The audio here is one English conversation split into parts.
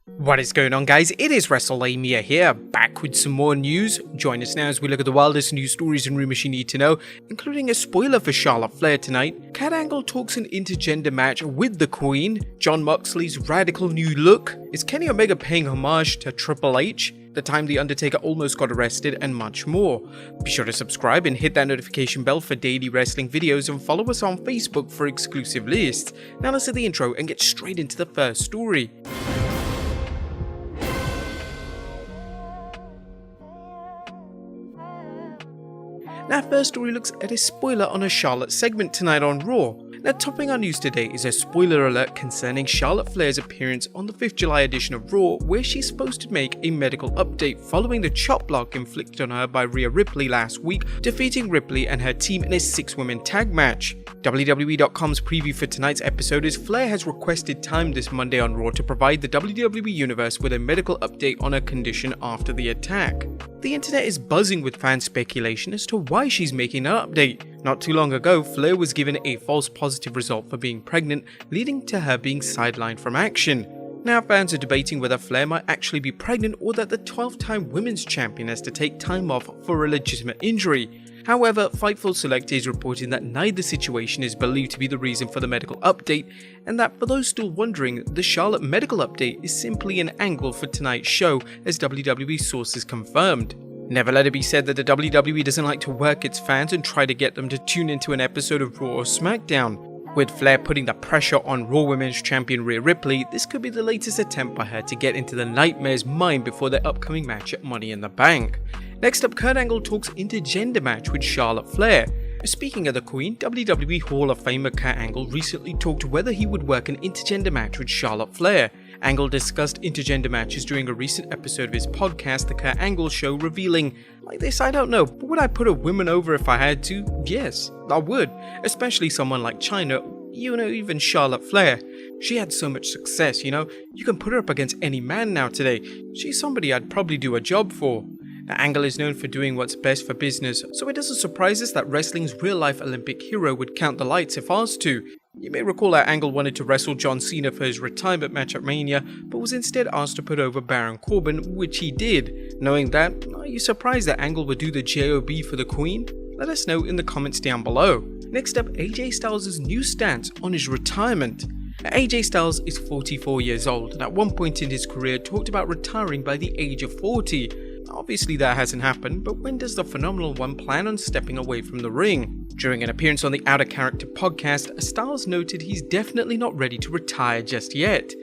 What is going on, guys? It is Wrestlelamia here, back with some more news. Join us now as we look at the wildest news stories and rumors you need to know, including a spoiler for Charlotte Flair tonight, Kurt Angle talks an intergender match with the Queen, Jon Moxley's radical new look, is Kenny Omega paying homage to Triple H, the time the Undertaker almost got arrested, and much more. Be sure to subscribe and hit that notification bell for daily wrestling videos and follow us on Facebook for exclusive lists. Now let's hit the intro and get straight into the first story. Now, first story looks at a spoiler on a Charlotte segment tonight on Raw. Now, topping our news today is a spoiler alert concerning Charlotte Flair's appearance on the 5th July edition of Raw, where she's supposed to make a medical update following the chop block inflicted on her by Rhea Ripley last week, defeating Ripley and her team in a 6-woman tag match. WWE.com's preview for tonight's episode is Flair has requested time this Monday on Raw to provide the WWE Universe with a medical update on her condition after the attack. The internet is buzzing with fan speculation as to why she's making an update. Not too long ago, Flair was given a false positive result for being pregnant, leading to her being sidelined from action. Now fans are debating whether Flair might actually be pregnant or that the 12-time women's champion has to take time off for a legitimate injury. However, Fightful Select is reporting that neither situation is believed to be the reason for the medical update, and that for those still wondering, the Charlotte medical update is simply an angle for tonight's show, as WWE sources confirmed. Never let it be said that the WWE doesn't like to work its fans and try to get them to tune into an episode of Raw or SmackDown. With Flair putting the pressure on Raw Women's Champion Rhea Ripley, this could be the latest attempt by her to get into the Nightmare's mind before their upcoming match at Money in the Bank. Next up, Kurt Angle talks intergender match with Charlotte Flair. Speaking of the Queen, WWE Hall of Famer Kurt Angle recently talked whether he would work an intergender match with Charlotte Flair. Angle discussed intergender matches during a recent episode of his podcast, The Kurt Angle Show, revealing, "Like this, I don't know, but would I put a woman over if I had to? Yes, I would, especially someone like Chyna, even Charlotte Flair. She had so much success, you can put her up against any man now today. She's somebody I'd probably do a job for." Now, Angle is known for doing what's best for business, so it doesn't surprise us that wrestling's real-life Olympic hero would count the lights if asked to. You may recall that Angle wanted to wrestle John Cena for his retirement match at Mania, but was instead asked to put over Baron Corbin, which he did. Knowing that, are you surprised that Angle would do the JOB for the Queen? Let us know in the comments down below. Next up, AJ Styles' new stance on his retirement. AJ Styles is 44 years old and at one point in his career talked about retiring by the age of 40. Obviously that hasn't happened, but when does the Phenomenal One plan on stepping away from the ring? During an appearance on the Out of Character podcast, Styles noted he's definitely not ready to retire just yet.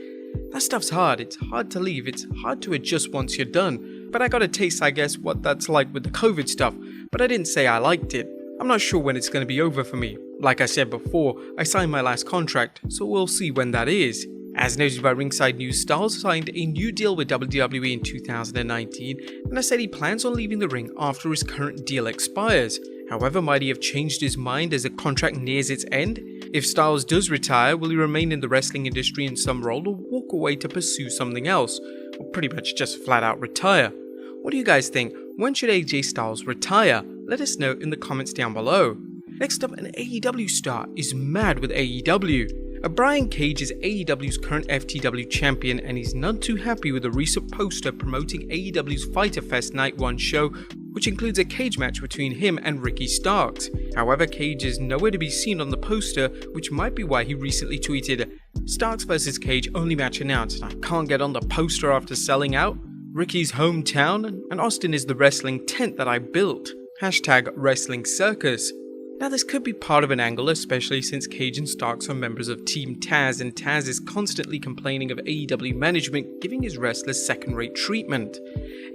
That stuff's hard, it's hard to leave, it's hard to adjust once you're done. But I got a taste, I guess, what that's like with the COVID stuff, but I didn't say I liked it. I'm not sure when it's going to be over for me. Like I said before, I signed my last contract, so we'll see when that is. As noted by Ringside News, Styles signed a new deal with WWE in 2019 and has said he plans on leaving the ring after his current deal expires. However, might he have changed his mind as the contract nears its end? If Styles does retire, will he remain in the wrestling industry in some role or walk away to pursue something else? Or pretty much just flat out retire? What do you guys think? When should AJ Styles retire? Let us know in the comments down below. Next up, an AEW star is mad with AEW. Brian Cage is AEW's current FTW champion and he's none too happy with the recent poster promoting AEW's Fyter Fest Night 1 show, which includes a cage match between him and Ricky Starks. However, Cage is nowhere to be seen on the poster, which might be why he recently tweeted, "Starks vs Cage only match announced, I can't get on the poster after selling out. Ricky's hometown, and Austin is the wrestling tent that I built. Hashtag Wrestling Circus." Now this could be part of an angle, especially since Cage and Starks are members of Team Taz and Taz is constantly complaining of AEW management giving his wrestlers second-rate treatment.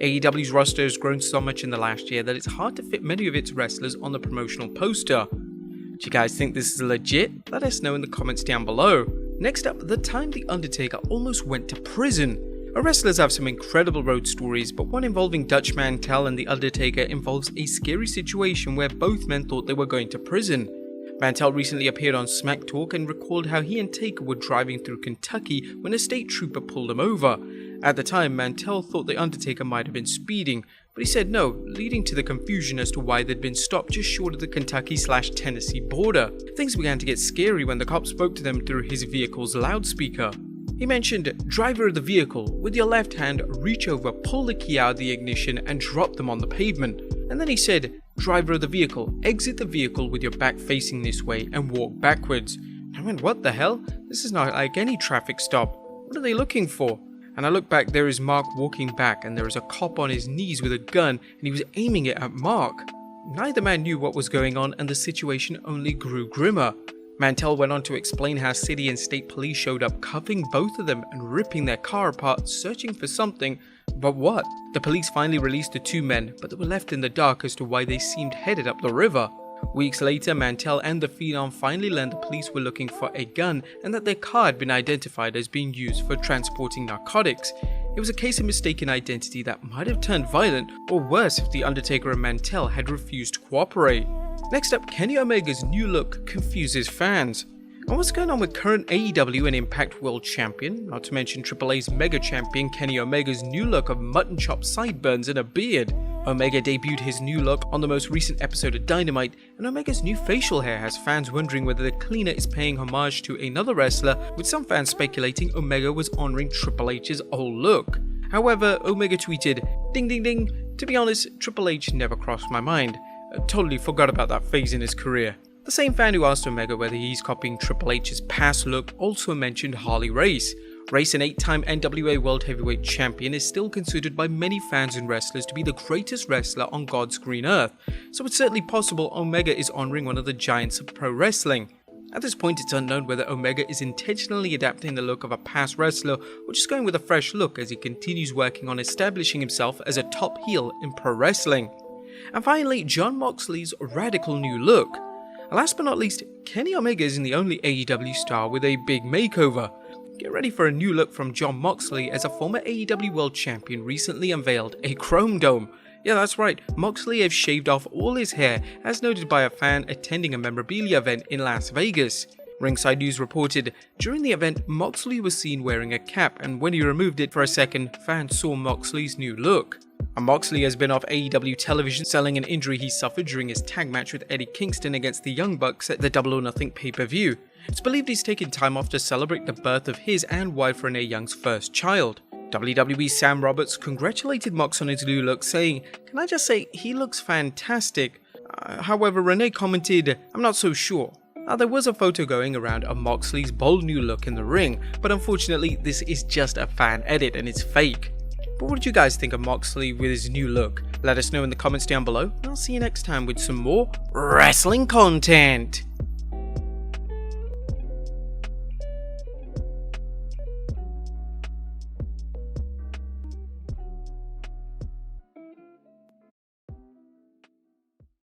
AEW's roster has grown so much in the last year that it's hard to fit many of its wrestlers on the promotional poster. Do you guys think this is legit? Let us know in the comments down below. Next up, the time The Undertaker almost went to prison. Our wrestlers have some incredible road stories, but one involving Dutch Mantel and The Undertaker involves a scary situation where both men thought they were going to prison. Mantel recently appeared on Smack Talk and recalled how he and Taker were driving through Kentucky when a state trooper pulled him over. At the time, Mantel thought The Undertaker might have been speeding, but he said no, leading to the confusion as to why they'd been stopped just short of the Kentucky/Tennessee border. Things began to get scary when the cop spoke to them through his vehicle's loudspeaker. He mentioned, "Driver of the vehicle, with your left hand, reach over, pull the key out of the ignition and drop them on the pavement." And then he said, "Driver of the vehicle, exit the vehicle with your back facing this way and walk backwards." I went, what the hell? This is not like any traffic stop. What are they looking for? And I look back, there is Mark walking back, and there is a cop on his knees with a gun, and he was aiming it at Mark. Neither man knew what was going on, and the situation only grew grimmer. Mantell went on to explain how city and state police showed up, cuffing both of them and ripping their car apart, searching for something. But what? The police finally released the two men, but they were left in the dark as to why they seemed headed up the river. Weeks later, Mantell and the Phenom finally learned the police were looking for a gun and that their car had been identified as being used for transporting narcotics. It was a case of mistaken identity that might have turned violent, or worse if the Undertaker and Mantell had refused to cooperate. Next up, Kenny Omega's new look confuses fans. And what's going on with current AEW and Impact World Champion, not to mention AAA's Mega Champion Kenny Omega's new look of mutton chop sideburns and a beard? Omega debuted his new look on the most recent episode of Dynamite, and Omega's new facial hair has fans wondering whether the cleaner is paying homage to another wrestler, with some fans speculating Omega was honouring Triple H's old look. However, Omega tweeted, "Ding ding ding, to be honest, Triple H never crossed my mind. I totally forgot about that phase in his career." The same fan who asked Omega whether he's copying Triple H's past look also mentioned Harley Race. Race, an 8-time NWA World Heavyweight Champion, is still considered by many fans and wrestlers to be the greatest wrestler on God's green earth, so it's certainly possible Omega is honouring one of the giants of pro wrestling. At this point, it's unknown whether Omega is intentionally adapting the look of a past wrestler or just going with a fresh look as he continues working on establishing himself as a top heel in pro wrestling. And finally, Jon Moxley's radical new look. Last but not least, Kenny Omega isn't the only AEW star with a big makeover. Get ready for a new look from Jon Moxley, as a former AEW World Champion recently unveiled a chrome dome. Yeah, that's right, Moxley has shaved off all his hair, as noted by a fan attending a memorabilia event in Las Vegas. Ringside News reported, during the event, Moxley was seen wearing a cap, and when he removed it for a second, fans saw Moxley's new look. And Moxley has been off AEW television, selling an injury he suffered during his tag match with Eddie Kingston against the Young Bucks at the Double or Nothing pay-per-view. It's believed he's taken time off to celebrate the birth of his and wife Renee Young's first child. WWE Sam Roberts congratulated Mox on his new look, saying, "Can I just say, he looks fantastic." However, Renee commented, "I'm not so sure." Now, there was a photo going around of Moxley's bold new look in the ring, but unfortunately this is just a fan edit and it's fake. But what did you guys think of Moxley with his new look? Let us know in the comments down below, and I'll see you next time with some more wrestling content.